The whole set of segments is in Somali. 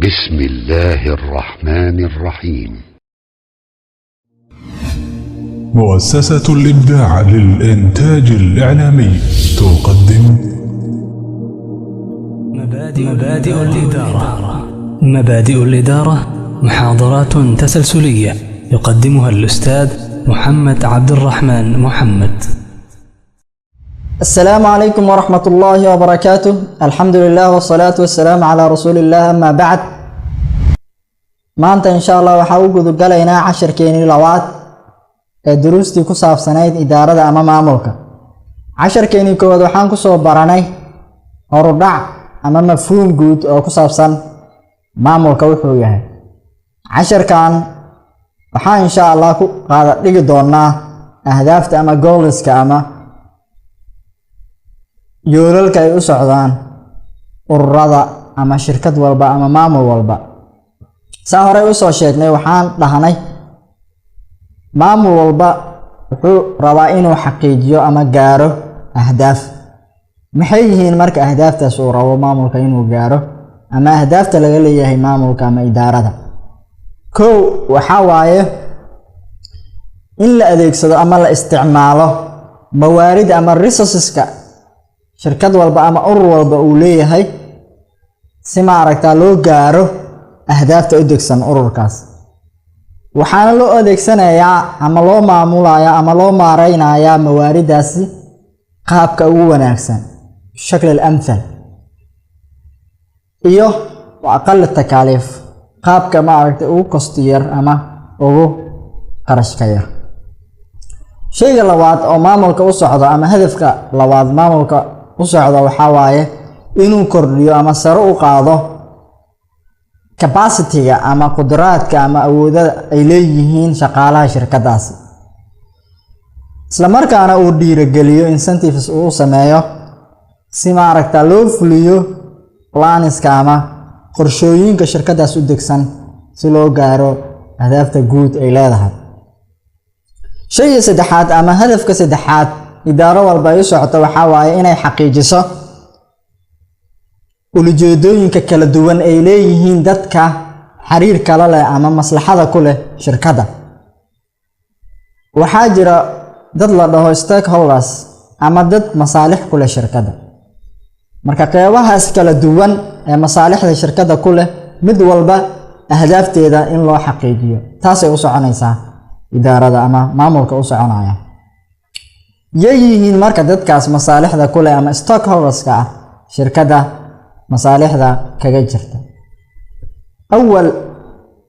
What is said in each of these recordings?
بسم الله الرحمن الرحيم. مؤسسة الإبداع للإنتاج الإعلامي تقدم مبادئ الإدارة محاضرات تسلسلية يقدمها الأستاذ محمد عبد الرحمن محمد. السلام عليكم ورحمة الله وبركاته. الحمد لله والصلاة والسلام على رسول الله. أما بعد، maanta insha Allah waxa uu gudu galaynaa casharkeeni labaad ee duruustii ku saabsanayd idaarada ama maamulka. Casharkeeni koowaad waxaan ku soo baranay horudhac ama mafhuum guud oo ku saabsan maamulka wuxuu yahay. Casharkan waxaan insha Allah ku qaada dhigi doonaa ahdaafta ama goalska ama yoolalka ay u socdaan ururada ama shirkad walba ama maamul walba. saa hore u soo sheegnay waxaan dhahnay maamul walba wuxuu rabaa inuu xaqiijiyo ama gaaro ahdaaf. maxay yihiin marka ahdaaftaas uu rabo maamulka inuu gaaro ama ahdaafta laga leeyahay maamulka ama idaarada? kow waxa waaye in la adeegsado ama la isticmaalo mawaarid ama resourceska shirkad walba ama urur walba uu leeyahay si maaragtaa loo gaaro ahdaafta u degsan ururkaas. waxaana loo adeegsanayaa ama loo maamulayaa ama loo maareynayaa mawaaridaasi qaabka ugu wanaagsan, shakl al-amthal, iyo aqal takaaliif, qaabka maaragtay ugu kostiyar ama ugu qarashka yar. shayga labaad oo maamulka u socdo ama hadafka labaad maamulka u socdo waxa waaye inuu kordhiyo ama sare u qaado capacity-ga ama qudraadka ama awoodada ay leeyihiin shaqaalaha shirkadaasi, isla markaana uu dhiirigeliyo incentives uu sameeyo si maaragta loo fuliyo planiska ama qorshooyinka shirkadaas u degsan si loo gaaro ahdaafta guud ay leedahay. shayga saddexaad ama hadafka saddexaad idaaro walba ay u socoto waxa waaye inay xaqiijiso ujeedooyinka kala duwan ay leeyihiin dadka xiriirka la leh ama maslaxada ku leh shirkadda. waxaa jira dad la dhaho stakeholders ama dad masaalix ku leh shirkadda. marka qeybahaas kala duwan ee masaalixda shirkadda ku leh mid walba ahdaafteeda in loo xaqiijiyo, taasay u soconaysaa idaarada ama maamulka u soconaya. yihiin marka dadkaas masaalixda ku leh ama stakeholderska ah shirkadda masaalixda kaga jirta. awal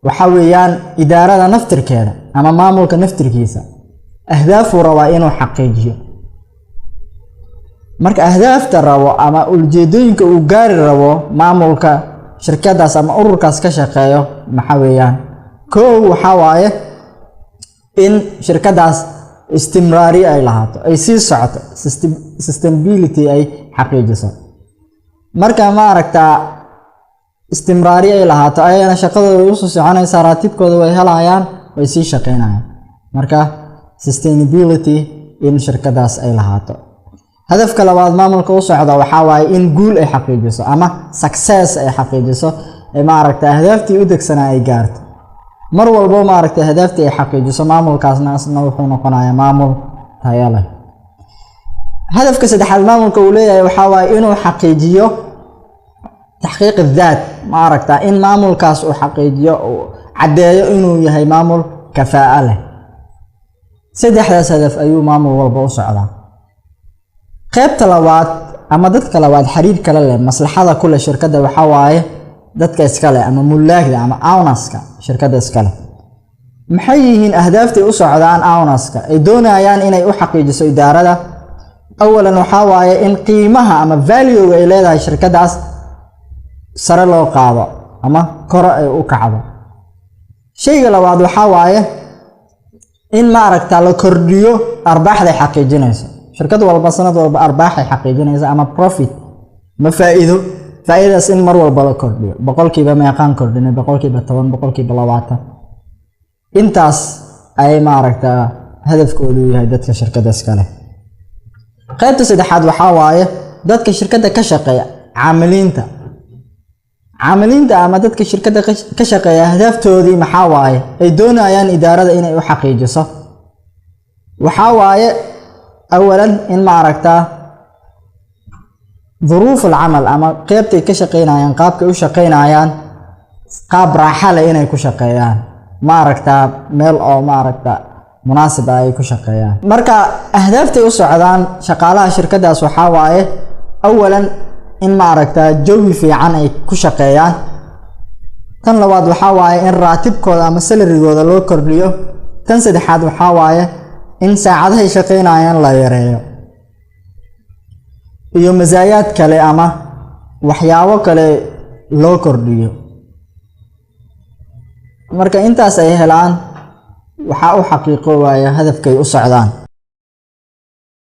waxa weeyaan idaarada naftirkeeda ama maamulka naftirkiisa ahdaafuu rabaa inuu xaqiijiyo. marka ahdaafta rabo ama ujeedooyinka uu gaari rabo maamulka shirkadaas ama ururkaas ka shaqeeyo waxa weeyaan kow waxa waaye in shirkadaas istimraari ay lahaato, ay sii socoto, sustainability ay xaqiijiso. marka maaragtaa istimraari ay lahaato ayana shaqadooda u soo soconaysaa, raatibkooda way helayaan, way sii shaqeynayaan. marka sustainability in shirkadaas ay lahaato. hadafka labaad maamulka u socda waxa waaye in guul ay xaqiijiso ama success ay xaqiijiso ee maaragtaa ahdaaftii u degsanaa ay gaarto. mar walba maaragtaa ahdaaftii ay xaqiijiso maamulkaasna asna wuxuu noqonayaa maamul tayo leh. hadafka saddexaad maamulka uu leeyahay waxa waaye inuu xaqiijiyo taxqiiq daat, maaragtaa in maamulkaas uu xaqiijiyo uu cadeeyo inuu yahay maamul kafaa'a leh. saddexdaas hadaf ayuu maamul walba u socdaa. qaybta labaad ama dadka labaad xiriirka la leh maslaxada ku leh shirkadda waxa waaye dadka iska leh ama mulaagda ama ownerska shirkadda iska leh. maxay yihiin ahdaafta u socdaan ownerska ay doonayaan inay u xaqiijiso idaarada? awalan waxa waaye in qiimaha ama value ay leedahay shirkadaas sare loo qaado ama kore ay u kacdo. shayga labaad waxa waaye in maaragta la kordhiyo arbaaxda ay xaqiijinayso. shirkad walba sanad walba arbaax ay xaqiijinayso ama profit ma faa'iidaas in mar walba la kordhiyo. boqolkiiba meeqaan kordhinay? boqolkiiba 10, boqolkiiba 20. intaas ay maaragta hadafkoodu yahay dadka shirkadaas kale. qaybta saddexaad waxa waaye dadka shirkadda ka shaqeeya caamiliinta عاملين دا أما دتك الشركة كشقة أهداف تودي محاواي أي دون أيان إدارة إن يحقيقصه وحاواي أولا إن معركته ظروف العمل أما قيبتي كشقين أيان قابك وشقين أيان قاب راحة لإنا يكشقيان معركته ميل أو معركته مناسبة أي كشقيان مركا أهدافتي وصعدان شقالها شركة داس وحاواي أولا إن معركته جوي في عن أي كشقيان كان لواد وحاواي إن راتبكودا أما سلريغودا لو كرديو كان سدحاد وحاواي إن ساعدها يشقين أيان لا يريو iyo mazaayad kale ama waxyaabo kale loo kordhiyo marka intaas ay helaan waxa uu xaqiiqo waaya hadafkay u socdaan